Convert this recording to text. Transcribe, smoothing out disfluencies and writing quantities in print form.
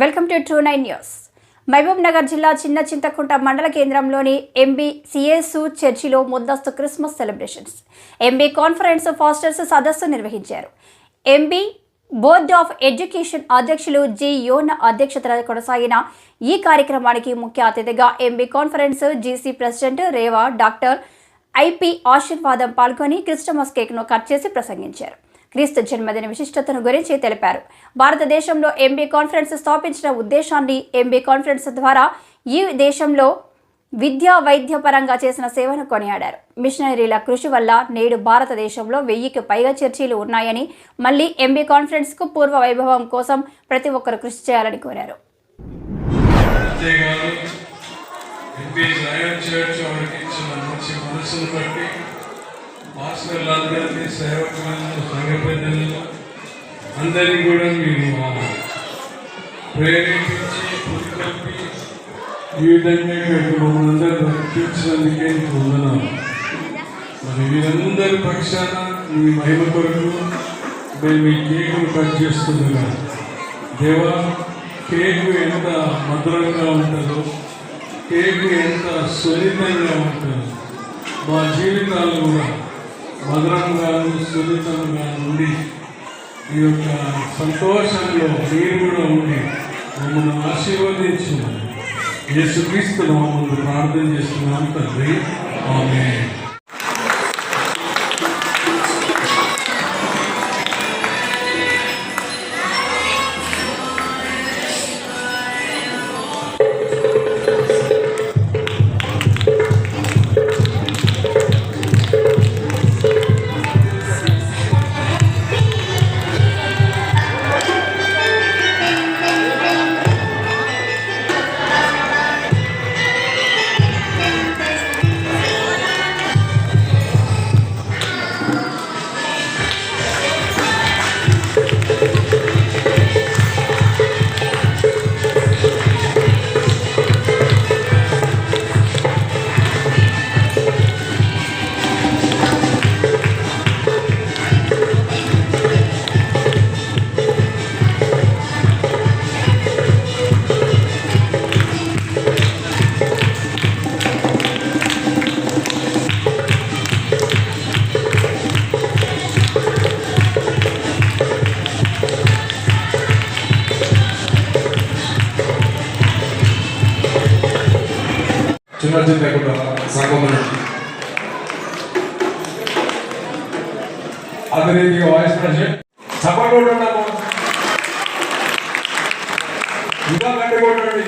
Welcome to True 9 news. Mahabubnagar జిల్లా చిన్న చింతకుంట మండల కేంద్రంలోని ఎంబీ సిఎస్యు చర్చిలో ముందస్తు Christmas celebrations MB conference pastors సదస్సు నిర్వహించారు. ఎంబీ బోర్డ్ ఆఫ్ ఎడ్యుకేషన్ అధ్యక్షులు జి యోన అధ్యక్షతన కొనసాగిన ఈ కార్యక్రమానికి ముఖ్య అతిథిగా ఎంబీ కాన్ఫరెన్స్ జీసీ ప్రెసిడెంట్ రేవా డాక్టర్ ఐపీ ఆశీర్వాదం పాల్గొని క్రిస్టమస్ కేక్ను కట్ చేసి ప్రసంగించారు. క్రీస్తు జన్మదిన విశిష్టతను గురించి తెలిపారు. భారతదేశంలో ఎంబీ కాన్ఫరెన్స్ స్థాపించిన ఉద్దేశాన్ని, ఎంబీ కాన్ఫరెన్స్ ద్వారా ఈ దేశంలో విద్యా వైద్య పరంగా చేసిన సేవను కొనియాడారు. మిషనరీల కృషి వల్ల నేడు భారతదేశంలో 1000కి పైగా చర్చీలు ఉన్నాయని, మళ్ళీ ఎంబీ కాన్ఫరెన్స్కు పూర్వ వైభవం కోసం ప్రతి ఒక్కరు కృషి చేయాలని కోరారు. మాస్టర్లందరికీ సేవకులను సంఘ పెద్దలను అందరినీ కూడా మీరు ప్రేరేపించి పురికొల్పి ఈ విధంగా మమ్మల్ని అందరూ రక్షించినందుకే వందనాలు. మరి వీరందరి పక్షాన మీ మహిమ కొరకు మేము మీ కేకును కట్ చేస్తున్నాం. దేవా, కేకు ఎంత మధురంగా ఉంటుందో, కేకు ఎంత సున్నితంగా ఉంటుందో, మా జీవితాలు కూడా మధురంగాను సున్నితంగా ఉండి ఈ యొక్క సంతోషంలో మీరు కూడా ఉండి మమ్మల్ని ఆశీర్వదించిన యేసుక్రీస్తు నామములో ప్రార్థన చేస్తున్నాం తండ్రి, ఆమేన్. చిన్న చింతకుంట సంఘం అదే రీతిగా వాయిస్ ప్రెసిడెంట్ సపోర్ట్ ఉన్నాము ఇంకా గట్టి కొట్టండి.